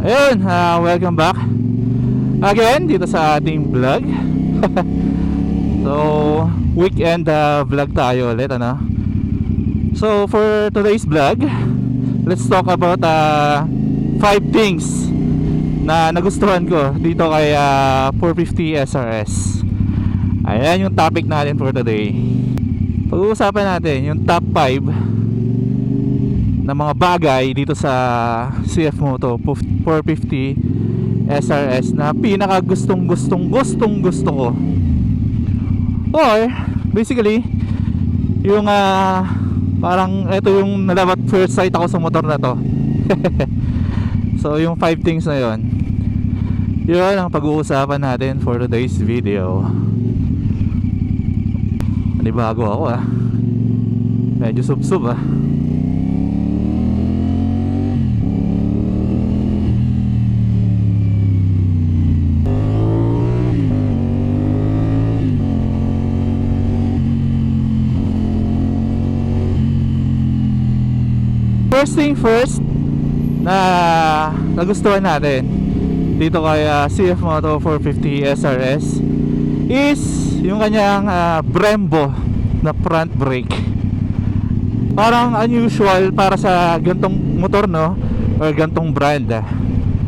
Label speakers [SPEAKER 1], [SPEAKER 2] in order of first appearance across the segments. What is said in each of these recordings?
[SPEAKER 1] Ayun, welcome back again dito sa ating vlog. So, weekend vlog tayo ulit, ano? So, for today's vlog, let's talk about 5 things na nagustuhan ko dito kay 450 SRS. Ayan yung topic natin for today. Pag-uusapan natin yung top 5 na mga bagay dito sa CF Moto 450 SRS na pinaka gustong gusto ko. Or basically yung parang ito yung nalabat first sight ako sa motor na to. So yung 5 things na yun, yun ang pag-uusapan natin for today's video. Nanibago ako medyo sub-sub First thing first na nagustuhan natin dito kay CF Moto 450 SRS is yung kanyang Brembo na front brake. Parang unusual para sa gantong motor, no? Or gantong brand.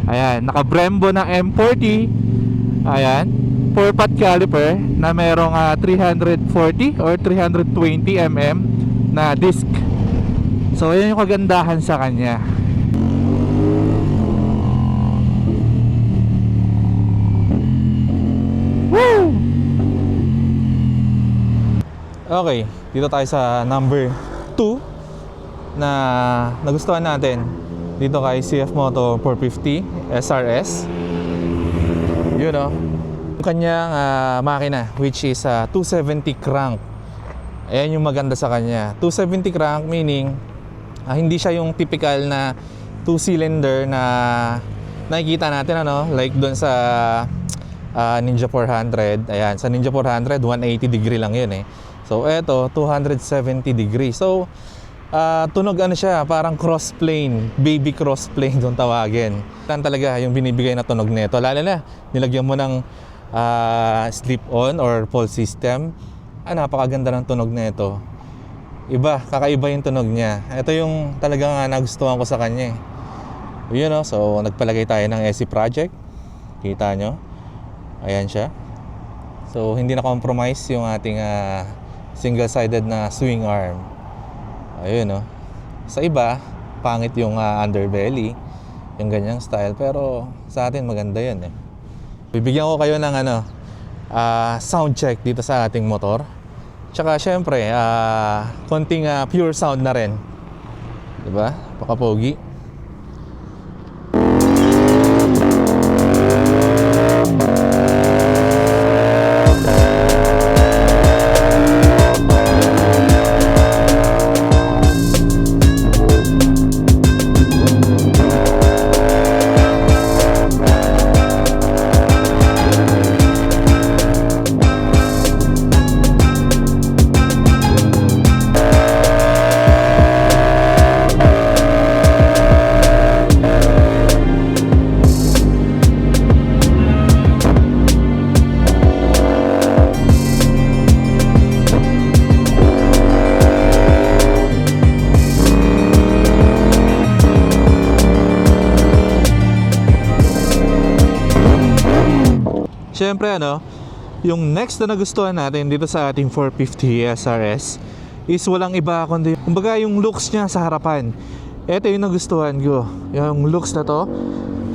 [SPEAKER 1] Ayan, naka Brembo na M40. Ayan, 4-pot caliper na merong 340 or 320 mm na disc. So yan yung kagandahan sa kanya. Woo! Okay, dito tayo sa number 2 na nagustuhan natin dito kay CF Moto 450 SRS. You know, yung kanyang makina, which is 270 crank. Ayan yung maganda sa kanya. 270 crank meaning hindi siya yung typical na 2-cylinder na nakikita natin, ano, like doon sa Ninja 400. Ayan, sa Ninja 400 180 degree lang yun So eto 270 degree. So tunog ano siya, parang cross plane, baby cross plane kung tawagin. Tan talaga yung binibigay na tunog nito. Lalo na nilagyan mo ng slip on or pull system. Napakaganda ng tunog nito. Iba, kakaiba yung tunog niya. Ito yung talagang nagustuhan ko sa kanya You know, so nagpalagay tayo ng SC Project. Kita nyo, ayan siya. So hindi na compromise yung ating single-sided na swing arm. Ayun, no. Sa iba, pangit yung underbelly, yung ganyang style. Pero sa atin maganda yun Bibigyan ko kayo ng sound check dito sa ating motor. Tsaka syempre, konting pure sound na rin. Diba? Pakapogi. Siyempre yung next na nagustuhan natin dito sa ating 450 SRS is walang iba kundi kumbaga yung looks niya sa harapan. Ito yung nagustuhan ko, yung looks na to,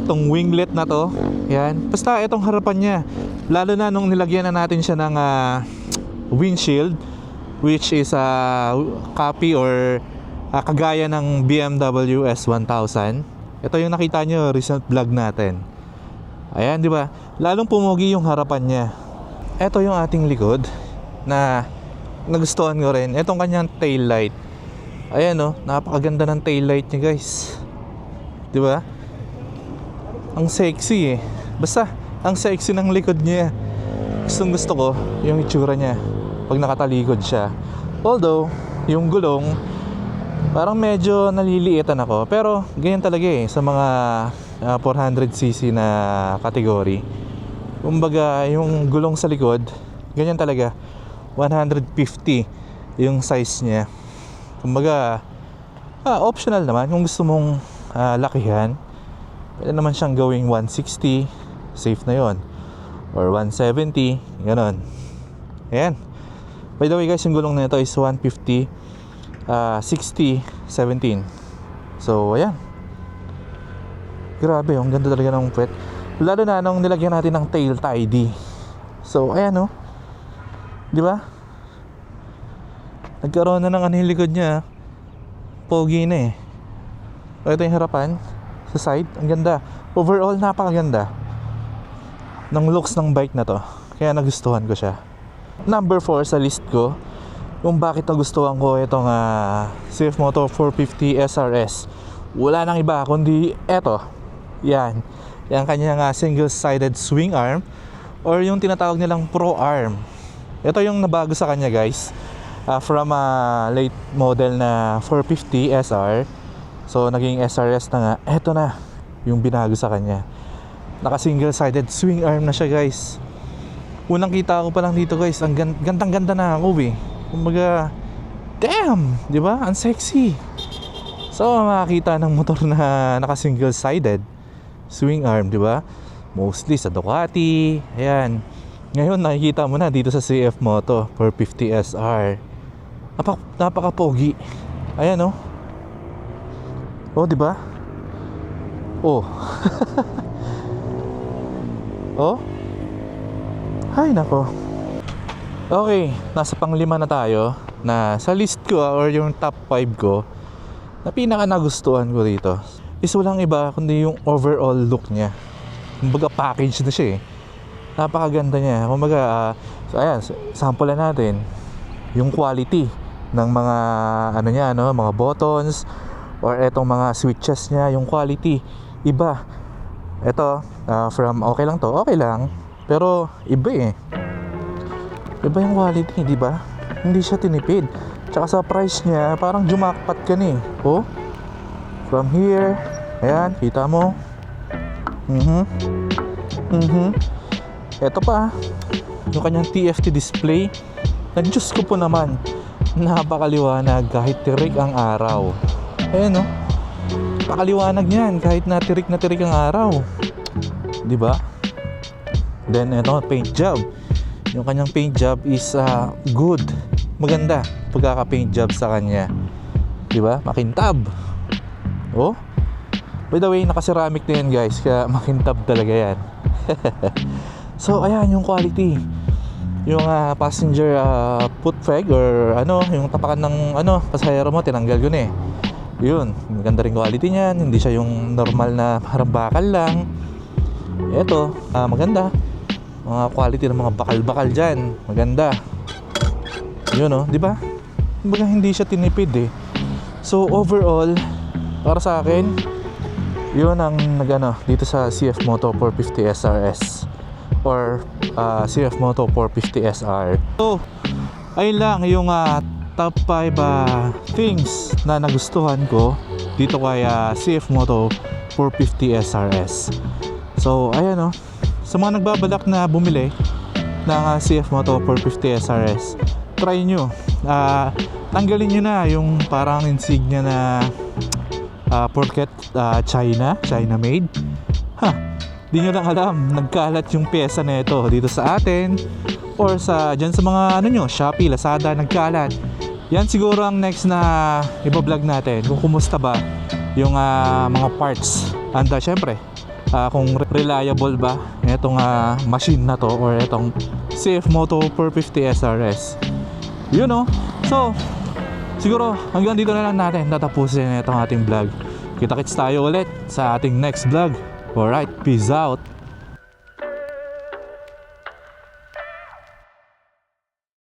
[SPEAKER 1] itong winglet na to. Yan, basta itong harapan niya, lalo na nung nilagyan na natin siya ng windshield, which is copy or kagaya ng BMW S1000. Ito yung nakita nyo recent vlog natin. Ayan, di ba? Lalong pumugi yung harapan niya. Ito yung ating likod na nagustuhan ko rin. Itong kanyang tail light. Ayan, napakaganda ng tail light niya, guys. Di ba? Ang sexy Basta, ang sexy ng likod niya. Gustong gusto ko yung itsura niya pag nakatalikod siya. Although, yung gulong parang medyo naliliitan ako. Pero ganyan talaga sa mga 400cc na category. Kumbaga, yung gulong sa likod, ganyan talaga. 150 yung size niya. Kumbaga, optional naman. Kung gusto mong lakihan, pwede naman siyang gawing 160. Safe na yon. Or 170. Ganon. Ayan. By the way guys, yung gulong na ito is 150, 60, 17. So, ayan. Grabe, ang ganda talaga ng puwet. Lalo na nung nilagyan natin ng tail tidy. So, ayan oh. Di ba? Nagkaroon na ng ano yung likod niya. Pogi na eh. Ito yung harapan. Sa side. Ang ganda. Overall, napakaganda ng looks ng bike na to. Kaya nagustuhan ko siya. Number 4 sa list ko, kung bakit nagustuhan ko itong CF Moto 450 SRS. Wala nang iba kundi eto. Yan. Yung kanyang single-sided swing arm or yung tinatawag nilang Pro Arm. Ito yung nabago sa kanya guys, from late model na 450 SR. So naging SRS na nga. Ito na yung binago sa kanya. Naka single-sided swing arm na siya guys. Unang kita ko pa lang dito guys, ang gandang-ganda na ako eh. Kumbaga, damn, di ba? Ang sexy. So makakita ng motor na naka single-sided swing arm, di ba? Mostly sa Ducati. Ayan. Ngayon nakikita mo na dito sa CF Moto 450 SR. Napaka-pogi. Ayan oh. Oh, di ba? Oh. Oh. Ay nako. Okay, nasa pang-5 na tayo na sa list ko or yung top 5 ko na pinaka nagustuhan ko dito is walang iba kundi yung overall look niya. Kumbaga package na siya eh. Napakaganda niya. Kumbaga, so ayan, sample natin yung quality ng mga ano niya, mga buttons or etong mga switches niya, yung quality. Iba. Ito, from okay lang to, okay lang. Pero iba eh. Iba yung quality, di ba? Hindi siya tinipid. Tsaka sa price niya, parang jumakpat ka ni. Oh. From here, ayan, kita mo. Ito pa, yung kanyang TFT display. Nag-Diyos ko po naman, napakaliwanag kahit tirik ang araw. Ayan, no? Pakaliwanag niyan kahit na tirik ang araw. Di ba? Then, ito, paint job. Yung kanyang paint job is good. Maganda pagkaka-paint job sa kanya. Di ba? Makintab. Oh. By the way, naka-ceramic na yan guys, kaya makintab talaga yan. So, ayan yung quality. Yung passenger foot peg or yung tapakan ng pasahero mo, tinanggal ko na eh. Yun, maganda rin quality niyan. Hindi siya yung normal na parang bakal lang. Ito, maganda. Mga quality ng mga bakal-bakal dyan, maganda. Yun oh, di ba? Kumbaga hindi siya tinipid eh. So overall, para sa akin, yun ang dito sa CF Moto 450 SRS or CF Moto 450 SR. So, ayun lang yung top 5 things na nagustuhan ko dito kay CF Moto 450 SRS. So, ayan oh. Sa mga nagbabalak na bumili ng CF Moto 450 SRS, try nyo. Tanggalin nyo na yung parang insignia na porket China made. Di nyo lang alam, nagkalat yung pyesa na ito dito sa atin or dyan sa mga Shopee, Lazada, nagkalat. Yan siguro ang next na ibablog natin kung kumusta ba yung mga parts. And syempre, kung reliable ba itong machine na to or itong CF Moto 450 SRS. Yun know. So siguro hanggang dito na lang natin tatapusin itong ating vlog. Kita-kits tayo ulit sa ating next vlog. Alright, peace out.